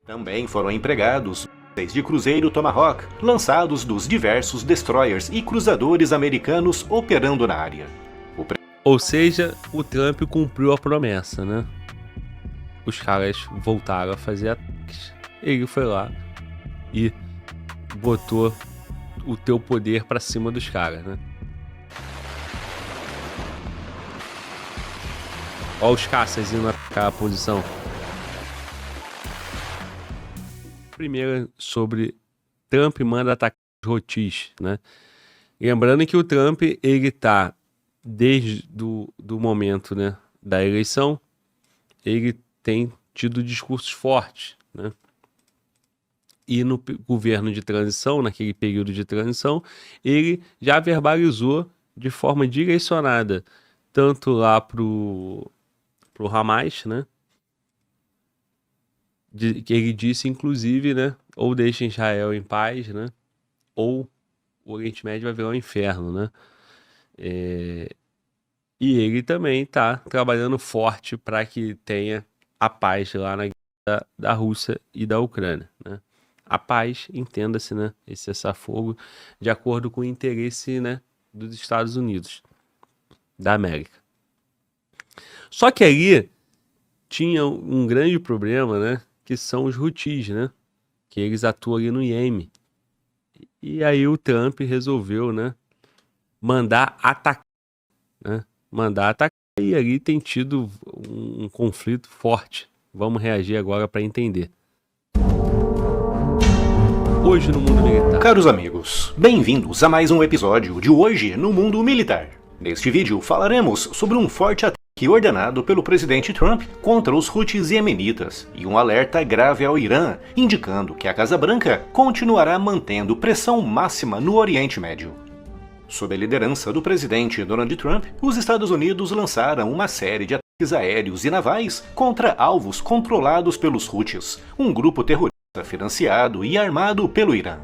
Também foram empregados mísseis de cruzeiro Tomahawk, lançados dos diversos destroyers e cruzadores americanos operando na área. Ou seja, o Trump cumpriu a promessa, né? Os caras voltaram a fazer ataques. Ele foi lá e botou o teu poder pra cima dos caras, né? Olha os caças indo atacar a posição. Primeiro, sobre Trump manda atacar os rotis, né? Lembrando que o Trump, ele tá, desde do momento, né, da eleição, ele tem tido discursos fortes, né? E no governo de transição, naquele período de transição, ele já verbalizou de forma direcionada, tanto lá pro Hamas, né? Que ele disse, inclusive, né? Ou deixa Israel em paz, né? Ou o Oriente Médio vai virar um inferno, né? E ele também está trabalhando forte para que tenha a paz lá na guerra da Rússia e da Ucrânia, né? A paz, entenda-se, né? Esse cessar-fogo de acordo com o interesse, né, dos Estados Unidos da América. Só que ali tinha um grande problema, né? Que são os Houthis, né? Que eles atuam ali no Iêmen. E aí o Trump resolveu, né, mandar atacar, né? Mandar atacar, e ali tem tido um conflito forte. Vamos reagir agora para entender. Hoje no Mundo Militar. Caros amigos, bem-vindos a mais um episódio de Hoje no Mundo Militar. Neste vídeo falaremos sobre um forte ataque ordenado pelo presidente Trump contra os Houthis iemenitas e um alerta grave ao Irã, indicando que a Casa Branca continuará mantendo pressão máxima no Oriente Médio. Sob a liderança do presidente Donald Trump, os Estados Unidos lançaram uma série de ataques aéreos e navais contra alvos controlados pelos Houthis, um grupo terrorista financiado e armado pelo Irã.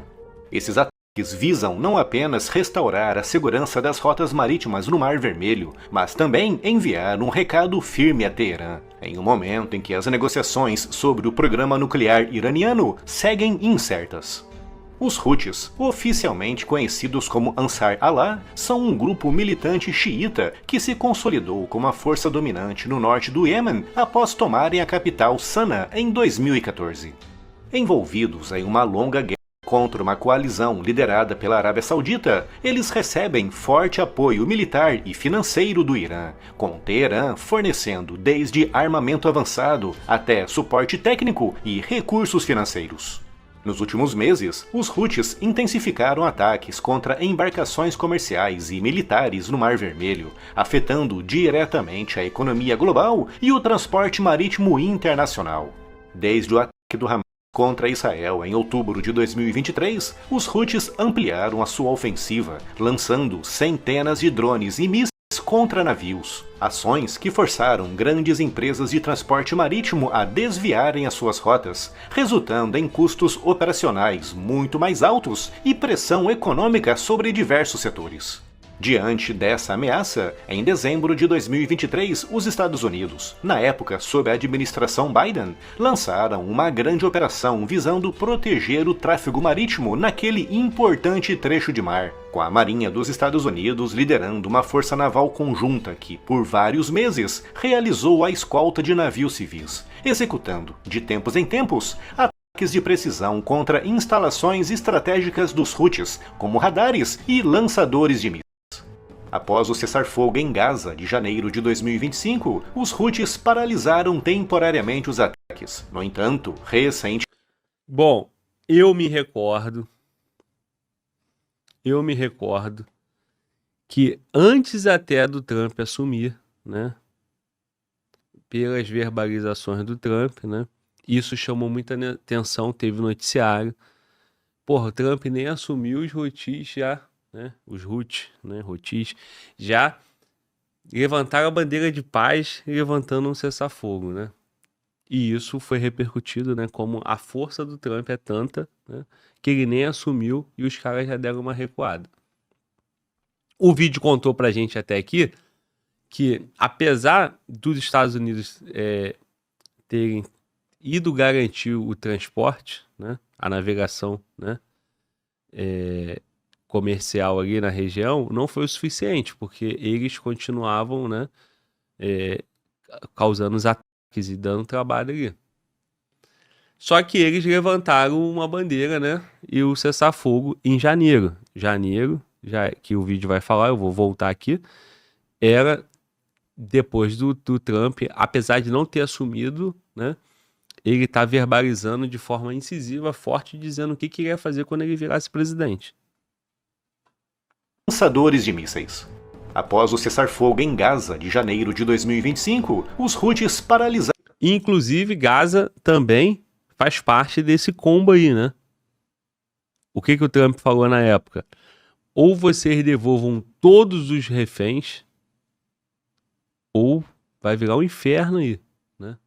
Esses ataques visam não apenas restaurar a segurança das rotas marítimas no Mar Vermelho, mas também enviar um recado firme a Teherã, em um momento em que as negociações sobre o programa nuclear iraniano seguem incertas. Os Houthis, oficialmente conhecidos como Ansar Allah, são um grupo militante xiita que se consolidou como a força dominante no norte do Iêmen após tomarem a capital Sanaa em 2014. Envolvidos em uma longa guerra contra uma coalizão liderada pela Arábia Saudita, eles recebem forte apoio militar e financeiro do Irã, com Teherã fornecendo desde armamento avançado até suporte técnico e recursos financeiros. Nos últimos meses, os Houthis intensificaram ataques contra embarcações comerciais e militares no Mar Vermelho, afetando diretamente a economia global e o transporte marítimo internacional. Desde o ataque do Hamas contra Israel em outubro de 2023, os Houthis ampliaram a sua ofensiva, lançando centenas de drones e mísseis contra navios, ações que forçaram grandes empresas de transporte marítimo a desviarem as suas rotas, resultando em custos operacionais muito mais altos e pressão econômica sobre diversos setores. Diante dessa ameaça, em dezembro de 2023, os Estados Unidos, na época sob a administração Biden, lançaram uma grande operação visando proteger o tráfego marítimo naquele importante trecho de mar, com a Marinha dos Estados Unidos liderando uma força naval conjunta que, por vários meses, realizou a escolta de navios civis, executando, de tempos em tempos, ataques de precisão contra instalações estratégicas dos Houthis, como radares e lançadores de mísseis. Após o cessar-fogo em Gaza de janeiro de 2025, os Houthis paralisaram temporariamente os ataques. No entanto, recentemente... Bom, eu me recordo que antes até do Trump assumir, né, pelas verbalizações do Trump, né, isso chamou muita atenção, teve noticiário. Porra, o Trump nem assumiu, os Houthis já, né, os Houthis, né, Houthis, já levantaram a bandeira de paz, levantando um cessar-fogo, né? E isso foi repercutido, né, como a força do Trump é tanta, né, que ele nem assumiu e os caras já deram uma recuada. O vídeo contou pra gente até aqui que, apesar dos Estados Unidos terem ido garantir o transporte, né, a navegação, né, comercial ali na região, não foi o suficiente, porque eles continuavam, né, causando os ataques e dando trabalho ali. Só que eles levantaram uma bandeira, né, e o cessar-fogo em janeiro. Janeiro, já que o vídeo vai falar, eu vou voltar aqui, era depois do Trump, apesar de não ter assumido, né, ele tá verbalizando de forma incisiva, forte, dizendo o que queria fazer quando ele virasse presidente. Lançadores de mísseis. Após o cessar-fogo em Gaza de janeiro de 2025, os Houthis paralisaram. Inclusive, Gaza também faz parte desse combo aí, né? O que o Trump falou na época? Ou vocês devolvam todos os reféns, ou vai virar um inferno aí, né?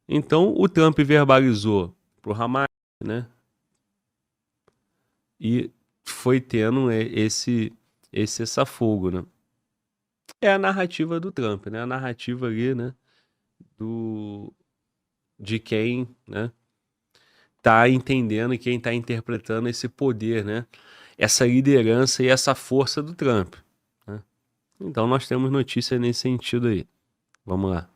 Então, o Trump verbalizou pro Hamas, né? E foi tendo esse cessar-fogo, né? É a narrativa do Trump, né? A narrativa ali, né? De quem, né? Tá entendendo e quem tá interpretando esse poder, né? Essa liderança e essa força do Trump, né? Então nós temos notícia nesse sentido aí. Vamos lá.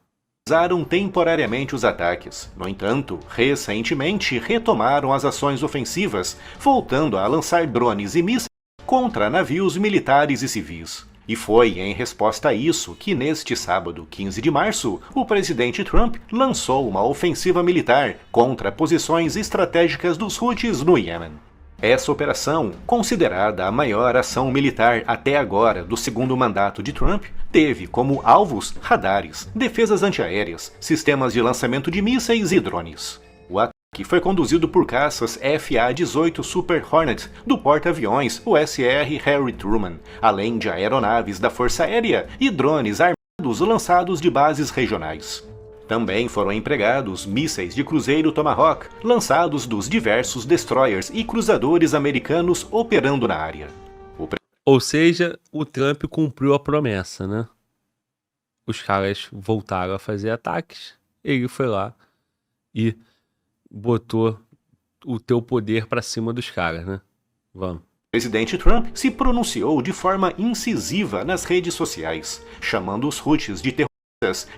Paralisaram temporariamente os ataques. No entanto, recentemente retomaram as ações ofensivas, voltando a lançar drones e mísseis contra navios militares e civis. E foi em resposta a isso que neste sábado, 15 de março, o presidente Trump lançou uma ofensiva militar contra posições estratégicas dos Houthis no Iêmen. Essa operação, considerada a maior ação militar até agora do segundo mandato de Trump, teve como alvos radares, defesas antiaéreas, sistemas de lançamento de mísseis e drones. O ataque foi conduzido por caças FA-18 Super Hornet do porta-aviões USR Harry Truman, além de aeronaves da Força Aérea e drones armados lançados de bases regionais. Também foram empregados mísseis de cruzeiro Tomahawk, lançados dos diversos destroyers e cruzadores americanos operando na área. Ou seja, o Trump cumpriu a promessa, né? Os caras voltaram a fazer ataques, ele foi lá e botou o teu poder pra cima dos caras, né? Vamos. O presidente Trump se pronunciou de forma incisiva nas redes sociais, chamando os Houthis de terroristas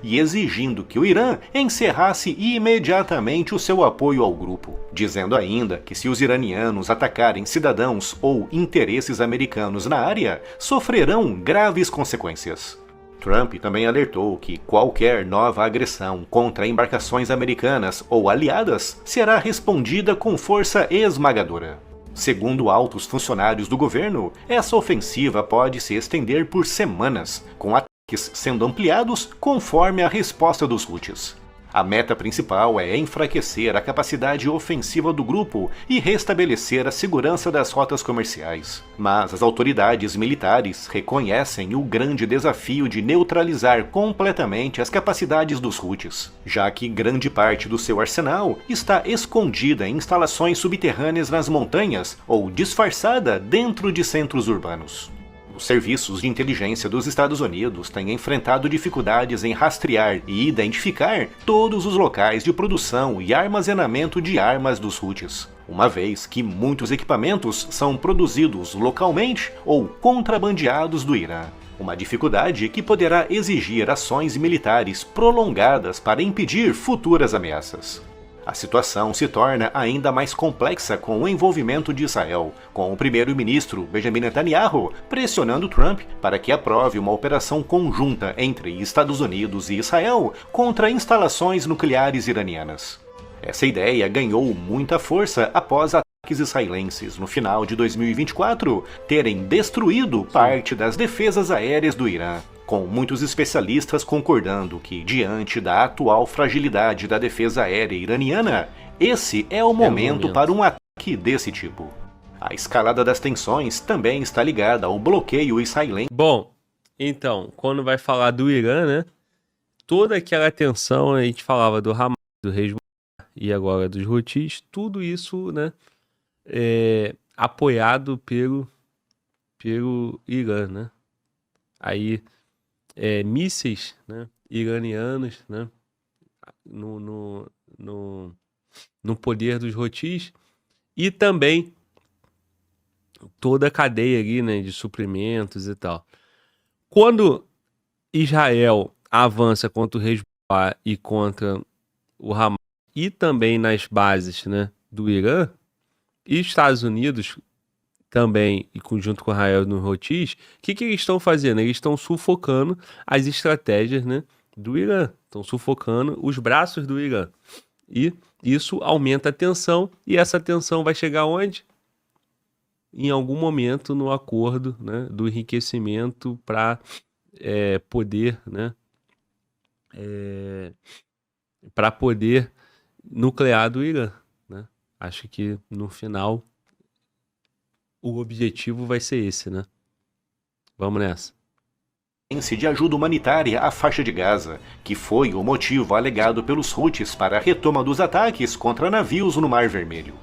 e exigindo que o Irã encerrasse imediatamente o seu apoio ao grupo, dizendo ainda que se os iranianos atacarem cidadãos ou interesses americanos na área, sofrerão graves consequências. Trump também alertou que qualquer nova agressão contra embarcações americanas ou aliadas será respondida com força esmagadora. Segundo altos funcionários do governo, essa ofensiva pode se estender por semanas, com ataques sendo ampliados conforme a resposta dos Houthis. A meta principal é enfraquecer a capacidade ofensiva do grupo e restabelecer a segurança das rotas comerciais. Mas as autoridades militares reconhecem o grande desafio de neutralizar completamente as capacidades dos Houthis, já que grande parte do seu arsenal está escondida em instalações subterrâneas nas montanhas ou disfarçada dentro de centros urbanos. Os serviços de inteligência dos Estados Unidos têm enfrentado dificuldades em rastrear e identificar todos os locais de produção e armazenamento de armas dos Houthis, uma vez que muitos equipamentos são produzidos localmente ou contrabandeados do Irã. Uma dificuldade que poderá exigir ações militares prolongadas para impedir futuras ameaças. A situação se torna ainda mais complexa com o envolvimento de Israel, com o primeiro-ministro Benjamin Netanyahu pressionando Trump para que aprove uma operação conjunta entre Estados Unidos e Israel contra instalações nucleares iranianas. Essa ideia ganhou muita força após ataques israelenses no final de 2024 terem destruído parte das defesas aéreas do Irã, com muitos especialistas concordando que, diante da atual fragilidade da defesa aérea iraniana, esse é o momento para um ataque desse tipo. A escalada das tensões também está ligada ao bloqueio israelense. Bom, então, quando vai falar do Irã, né? Toda aquela tensão, a gente falava do Hamas, do Hezbollah e agora dos Houthis, tudo isso, né? Apoiado pelo Irã, né? Aí mísseis, né, iranianos, né, no poder dos Houthis, e também toda a cadeia ali, né, de suprimentos e tal. Quando Israel avança contra o Hezbollah e contra o Hamas, e também nas bases, né, do Irã, e Estados Unidos também, e junto com Israel no Houthis, o que eles estão fazendo? Eles estão sufocando as estratégias, né, do Irã, estão sufocando os braços do Irã. E isso aumenta a tensão, e essa tensão vai chegar onde? Em algum momento no acordo, né, do enriquecimento para poder, né, para poder nuclear do Irã, né? Acho que no final o objetivo vai ser esse, né? Vamos nessa. De ajuda humanitária à faixa de Gaza, que foi o motivo alegado pelos Houthis para a retoma dos ataques contra navios no Mar Vermelho.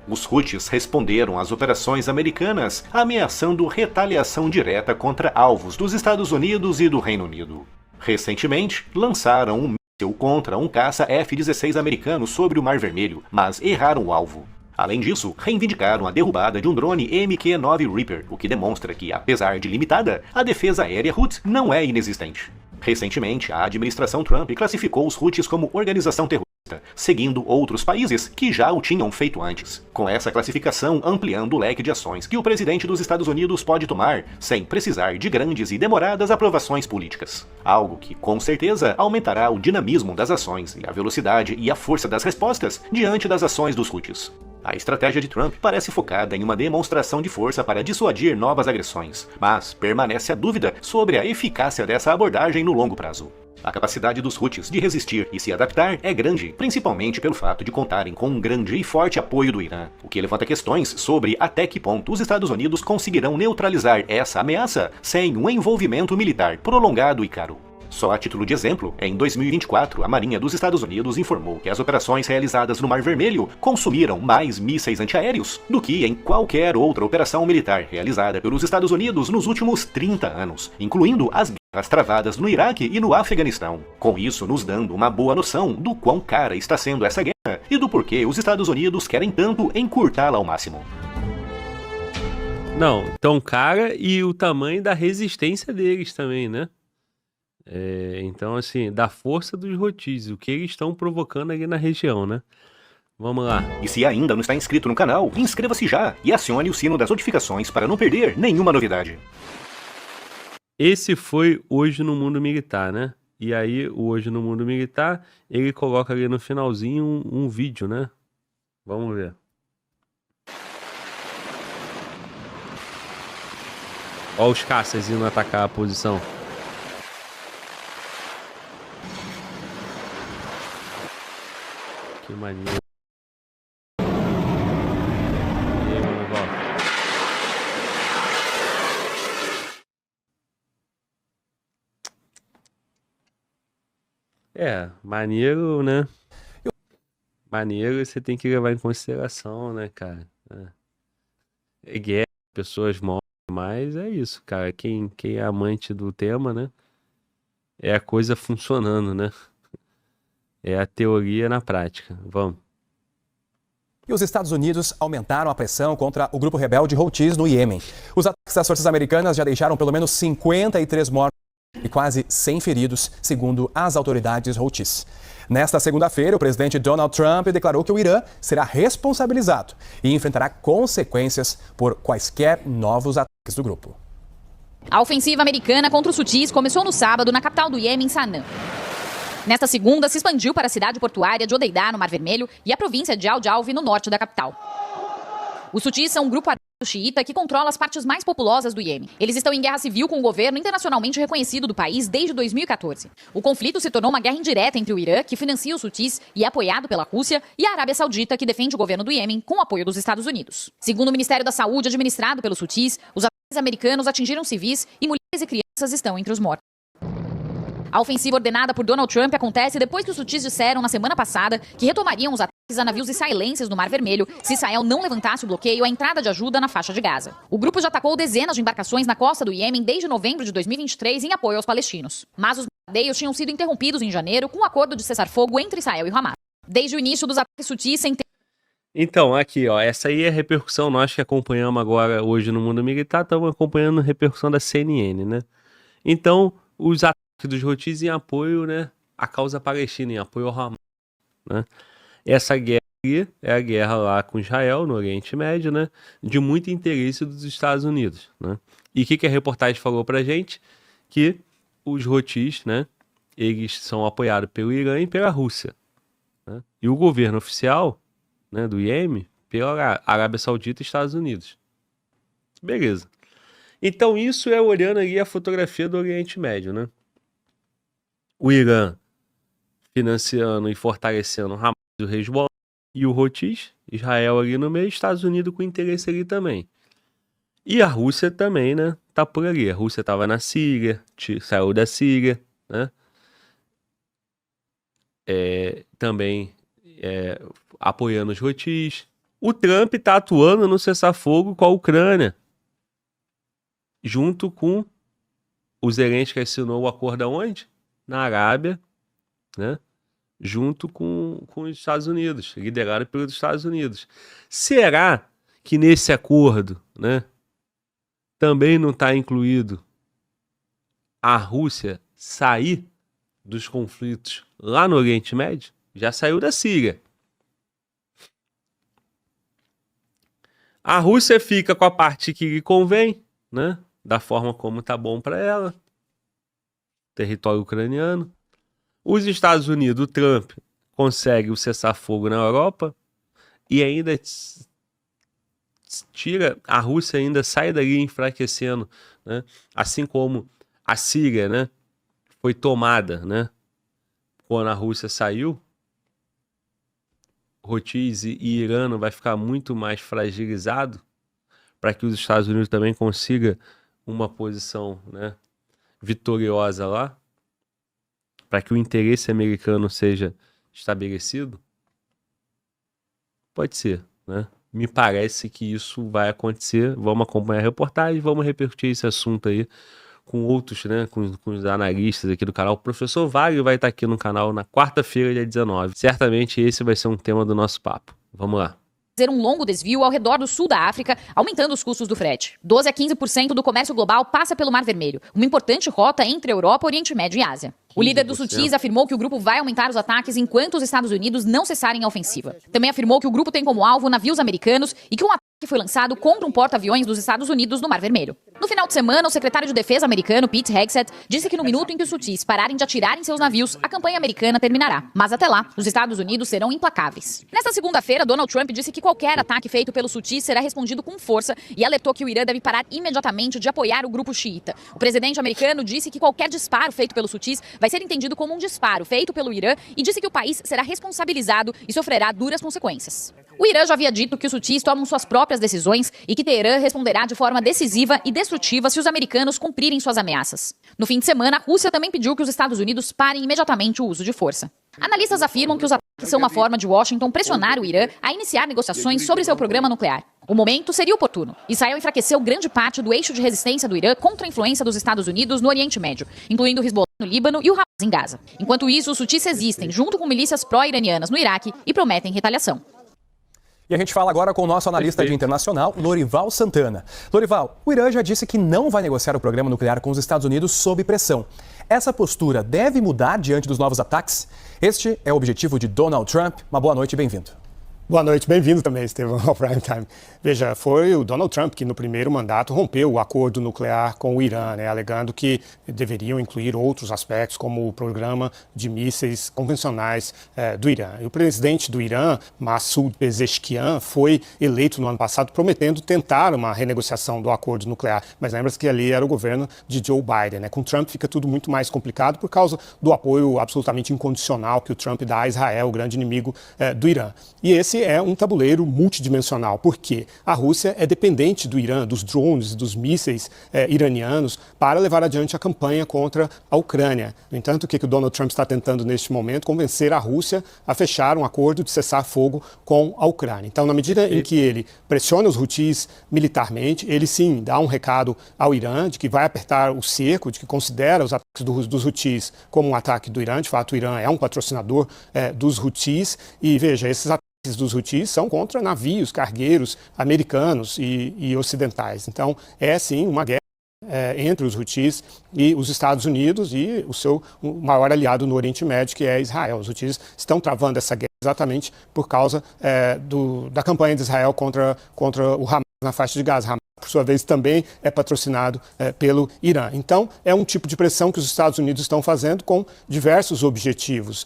Os Houthis responderam às operações americanas, ameaçando retaliação direta contra alvos dos Estados Unidos e do Reino Unido. Recentemente, lançaram um míssil contra um caça F-16 americano sobre o Mar Vermelho, mas erraram o alvo. Além disso, reivindicaram a derrubada de um drone MQ-9 Reaper, o que demonstra que, apesar de limitada, a defesa aérea Houthi não é inexistente. Recentemente, a administração Trump classificou os Houthis como organização terrorista, seguindo outros países que já o tinham feito antes. Com essa classificação ampliando o leque de ações que o presidente dos Estados Unidos pode tomar sem precisar de grandes e demoradas aprovações políticas. Algo que, com certeza, aumentará o dinamismo das ações e a velocidade e a força das respostas diante das ações dos Houthis. A estratégia de Trump parece focada em uma demonstração de força para dissuadir novas agressões, mas permanece a dúvida sobre a eficácia dessa abordagem no longo prazo. A capacidade dos Houthis de resistir e se adaptar é grande, principalmente pelo fato de contarem com um grande e forte apoio do Irã, o que levanta questões sobre até que ponto os Estados Unidos conseguirão neutralizar essa ameaça sem um envolvimento militar prolongado e caro. Só a título de exemplo, em 2024, a Marinha dos Estados Unidos informou que as operações realizadas no Mar Vermelho consumiram mais mísseis antiaéreos do que em qualquer outra operação militar realizada pelos Estados Unidos nos últimos 30 anos, incluindo as guerras travadas no Iraque e no Afeganistão. Com isso, nos dando uma boa noção do quão cara está sendo essa guerra e do porquê os Estados Unidos querem tanto encurtá-la ao máximo. Não, tão cara e o tamanho da resistência deles também, né? Então, assim, da força dos Houthis, o que eles estão provocando ali na região, né? Vamos lá. E se ainda não está inscrito no canal, inscreva-se já e acione o sino das notificações para não perder nenhuma novidade. Esse foi Hoje no Mundo Militar, né? E aí, o Hoje no Mundo Militar, ele coloca ali no finalzinho um vídeo, né? Vamos ver. Olha os caças indo atacar a posição. Que maneiro. E aí, vamos volta. Maneiro, né? Maneiro você tem que levar em consideração, né, cara? É guerra, pessoas morrem, mas é isso, cara. Quem é amante do tema, né? É a coisa funcionando, né? É a teoria na prática. Vamos. E os Estados Unidos aumentaram a pressão contra o grupo rebelde Houthis no Iêmen. Os ataques das forças americanas já deixaram pelo menos 53 mortos e quase 100 feridos, segundo as autoridades Houthis. Nesta segunda-feira, o presidente Donald Trump declarou que o Irã será responsabilizado e enfrentará consequências por quaisquer novos ataques do grupo. A ofensiva americana contra os Houthis começou no sábado na capital do Iêmen, Sanã. Nesta segunda, se expandiu para a cidade portuária de Odeidá, no Mar Vermelho, e a província de Al-Jawf, no norte da capital. Os Houthis são um grupo armado xiita que controla as partes mais populosas do Iêmen. Eles estão em guerra civil com o governo internacionalmente reconhecido do país desde 2014. O conflito se tornou uma guerra indireta entre o Irã, que financia os Houthis e é apoiado pela Rússia, e a Arábia Saudita, que defende o governo do Iêmen com o apoio dos Estados Unidos. Segundo o Ministério da Saúde, administrado pelos Houthis, os ataques americanos atingiram civis e mulheres e crianças estão entre os mortos. A ofensiva ordenada por Donald Trump acontece depois que os Houthis disseram na semana passada que retomariam os ataques a navios israelenses no Mar Vermelho se Israel não levantasse o bloqueio à entrada de ajuda na faixa de Gaza. O grupo já atacou dezenas de embarcações na costa do Iêmen desde novembro de 2023 em apoio aos palestinos. Mas os bombardeios tinham sido interrompidos em janeiro com um acordo de cessar-fogo entre Israel e Hamas. Desde o início dos ataques sutis, centenas. Então, aqui, ó, essa aí é a repercussão, nós que acompanhamos agora hoje no mundo militar, estamos acompanhando a repercussão da CNN, né? Então, os ataques dos Houthis em apoio, né, à causa palestina, em apoio ao Hamas, né? Essa guerra aí é a guerra lá com Israel, no Oriente Médio, né, de muito interesse dos Estados Unidos, né? E o que a reportagem falou pra gente? Que os Houthis, né, eles são apoiados pelo Irã e pela Rússia, né? E o governo oficial, né, do Iêmen, pela Arábia Saudita e Estados Unidos. Beleza. Então isso é olhando ali a fotografia do Oriente Médio, né? O Irã financiando e fortalecendo o Hamas e o Hezbollah, e o Houthis, Israel ali no meio, Estados Unidos com interesse ali também. E a Rússia também, né, tá por ali. A Rússia tava na Síria, saiu da Síria, né? Também apoiando os Houthis. O Trump tá atuando no cessar-fogo com a Ucrânia, junto com o Zelensky, que assinou o acordo aonde? Na Arábia, né? Junto com os Estados Unidos, liderado pelos Estados Unidos. Será que nesse acordo, né, também não está incluído a Rússia sair dos conflitos lá no Oriente Médio? Já saiu da Síria. A Rússia fica com a parte que lhe convém, né, da forma como tá bom para ela, território ucraniano. Os Estados Unidos, o Trump, consegue o cessar-fogo na Europa e ainda tira, a Rússia ainda sai dali enfraquecendo, né? Assim como a Síria, né, foi tomada, né, quando a Rússia saiu, Houthis e Irã não vai ficar muito mais fragilizado para que os Estados Unidos também consiga uma posição, né, vitoriosa lá, para que o interesse americano seja estabelecido? Pode ser, né? Me parece que isso vai acontecer. Vamos acompanhar a reportagem, vamos repercutir esse assunto aí com outros, né, com os analistas aqui do canal. O professor Wagner vai estar aqui no canal na quarta-feira, dia 19. Certamente esse vai ser um tema do nosso papo. Vamos lá. Um longo desvio ao redor do sul da África, aumentando os custos do frete. 12 a 15% do comércio global passa pelo Mar Vermelho, uma importante rota entre Europa, Oriente Médio e Ásia. O líder dos Houthis afirmou que o grupo vai aumentar os ataques enquanto os Estados Unidos não cessarem a ofensiva. Também afirmou que o grupo tem como alvo navios americanos e que um ataque foi lançado contra um porta-aviões dos Estados Unidos no Mar Vermelho. No final de semana, o secretário de Defesa americano, Pete Hegseth, disse que no minuto em que os Houthis pararem de atirar em seus navios, a campanha americana terminará. Mas até lá, os Estados Unidos serão implacáveis. Nesta segunda-feira, Donald Trump disse que qualquer ataque feito pelos Houthis será respondido com força e alertou que o Irã deve parar imediatamente de apoiar o grupo xiita. O presidente americano disse que qualquer disparo feito pelos Houthis vai ser entendido como um disparo feito pelo Irã e disse que o país será responsabilizado e sofrerá duras consequências. O Irã já havia dito que os Houthis tomam suas próprias decisões e que Teherã responderá de forma decisiva e destrutiva se os americanos cumprirem suas ameaças. No fim de semana, a Rússia também pediu que os Estados Unidos parem imediatamente o uso de força. Analistas afirmam que os ataques são uma forma de Washington pressionar o Irã a iniciar negociações sobre seu programa nuclear. O momento seria oportuno. Israel enfraqueceu grande parte do eixo de resistência do Irã contra a influência dos Estados Unidos no Oriente Médio, incluindo o Hezbollah no Líbano e o Hamas em Gaza. Enquanto isso, os Houthis resistem junto com milícias pró-iranianas no Iraque e prometem retaliação. E a gente fala agora com o nosso analista de internacional, Lorival Santana. Lorival, o Irã já disse que não vai negociar o programa nuclear com os Estados Unidos sob pressão. Essa postura deve mudar diante dos novos ataques? Este é o objetivo de Donald Trump. Uma boa noite e bem-vindo. Boa noite, bem-vindo também, Estevão, ao Prime Time. Veja, foi o Donald Trump que no primeiro mandato rompeu o acordo nuclear com o Irã, alegando que deveriam incluir outros aspectos, como o programa de mísseis convencionais do Irã. E o presidente do Irã, Massoud Pezeshkian, foi eleito no ano passado prometendo tentar uma renegociação do acordo nuclear. Mas lembra-se que ali era o governo de Joe Biden. Com Trump fica tudo muito mais complicado por causa do apoio absolutamente incondicional que o Trump dá a Israel, o grande inimigo do Irã. E esse ele é um tabuleiro multidimensional, porque a Rússia é dependente do Irã, dos drones, dos mísseis iranianos, para levar adiante a campanha contra a Ucrânia. No entanto, o que o Donald Trump está tentando neste momento? Convencer a Rússia a fechar um acordo de cessar-fogo com a Ucrânia. Então, na medida em que ele pressiona os Houthis militarmente, ele sim dá um recado ao Irã de que vai apertar o cerco, de que considera os ataques dos Houthis como um ataque do Irã. De fato, o Irã é um patrocinador dos Houthis. E veja, esses ataques dos Houthis são contra navios, cargueiros americanos e ocidentais. Então, é sim uma guerra entre os Houthis e os Estados Unidos e o seu maior aliado no Oriente Médio, que é Israel. Os Houthis estão travando essa guerra exatamente por causa da campanha de Israel contra o Hamas na faixa de Gaza. Hamas, por sua vez, também é patrocinado pelo Irã. Então, é um tipo de pressão que os Estados Unidos estão fazendo com diversos objetivos.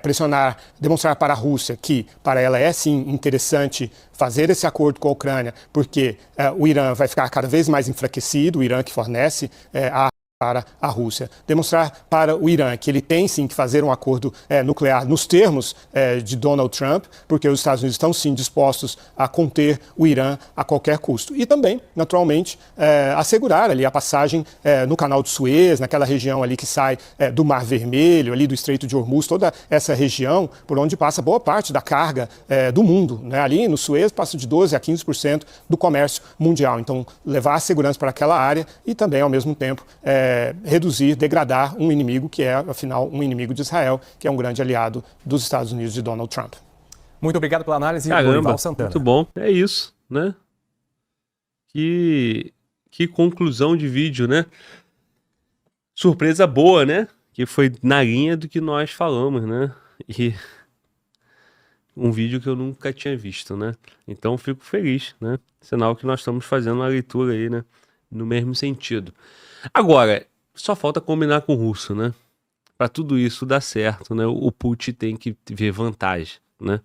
Pressionar, demonstrar para a Rússia que, para ela é sim interessante fazer esse acordo com a Ucrânia, porque o Irã vai ficar cada vez mais enfraquecido, o Irã que fornece a para a Rússia. Demonstrar para o Irã que ele tem sim que fazer um acordo nuclear nos termos de Donald Trump, porque os Estados Unidos estão sim dispostos a conter o Irã a qualquer custo. E também, naturalmente, assegurar ali a passagem no Canal de Suez, naquela região ali que sai do Mar Vermelho, ali do Estreito de Hormuz, toda essa região por onde passa boa parte da carga do mundo. Né? Ali no Suez passa de 12% a 15% do comércio mundial. Então, levar a segurança para aquela área e também, ao mesmo tempo, reduzir, degradar um inimigo que é, afinal, um inimigo de Israel, que é um grande aliado dos Estados Unidos de Donald Trump. Muito obrigado pela análise, Caramba, Santana. Muito bom. É isso, né? Que conclusão de vídeo, né? Surpresa boa, né? Que foi na linha do que nós falamos, né? E um vídeo que eu nunca tinha visto, né? Então fico feliz, né? Sinal que nós estamos fazendo uma leitura aí, né? No mesmo sentido. Agora, só falta combinar com o russo, né? Para tudo isso dar certo, né? O Putin tem que ver vantagem, né?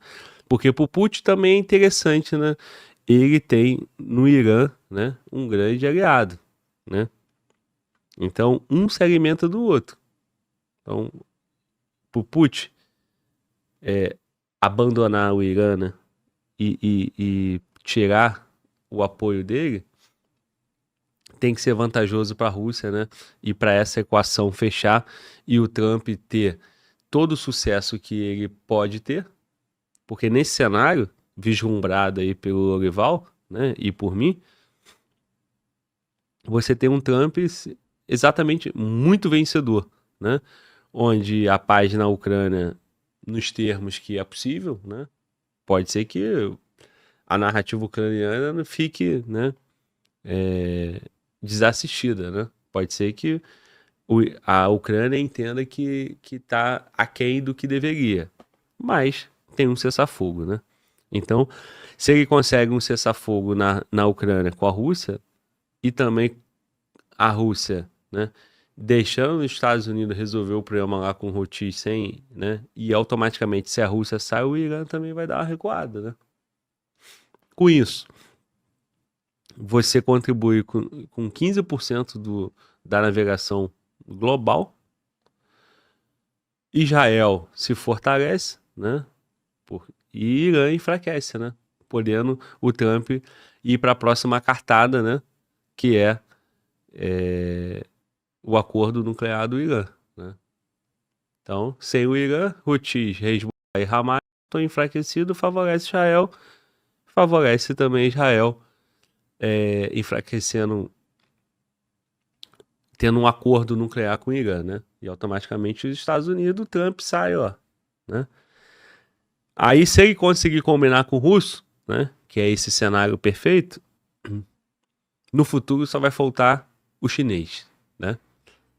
Porque pro Putin também é interessante, né? Ele tem no Irã, né? Um grande aliado, né? Então, um se alimenta do outro. Então, pro Putin abandonar o Irã, né? E tirar o apoio dele, tem que ser vantajoso para a Rússia, né? E para essa equação fechar e o Trump ter todo o sucesso que ele pode ter, porque nesse cenário, vislumbrado aí pelo Olival, né? E por mim, você tem um Trump exatamente muito vencedor, né? Onde a paz na Ucrânia, nos termos que é possível, né? Pode ser que a narrativa ucraniana fique, né? Desassistida, né? Pode ser que a Ucrânia entenda que está aquém do que deveria, mas tem um cessar-fogo, né? Então, se ele consegue um cessar-fogo na Ucrânia com a Rússia e também a Rússia, né, deixando os Estados Unidos resolver o problema lá com o Houthi sem, né, e automaticamente se a Rússia sai, o Irã também vai dar uma recuada, né? Com isso, você contribui com 15% da navegação global. Israel se fortalece, né? E Irã enfraquece, né? Podendo o Trump ir para a próxima cartada, né? Que é o acordo nuclear do Irã, né? Então, sem o Irã, Houthis, Hezbollah e Hamas estão enfraquecidos, favorece Israel, favorece também Israel enfraquecendo, tendo um acordo nuclear com o Irã, né? E automaticamente os Estados Unidos, o Trump sai, ó, né? Aí, se ele conseguir combinar com o russo, né? Que é esse cenário perfeito, no futuro só vai faltar o chinês, né?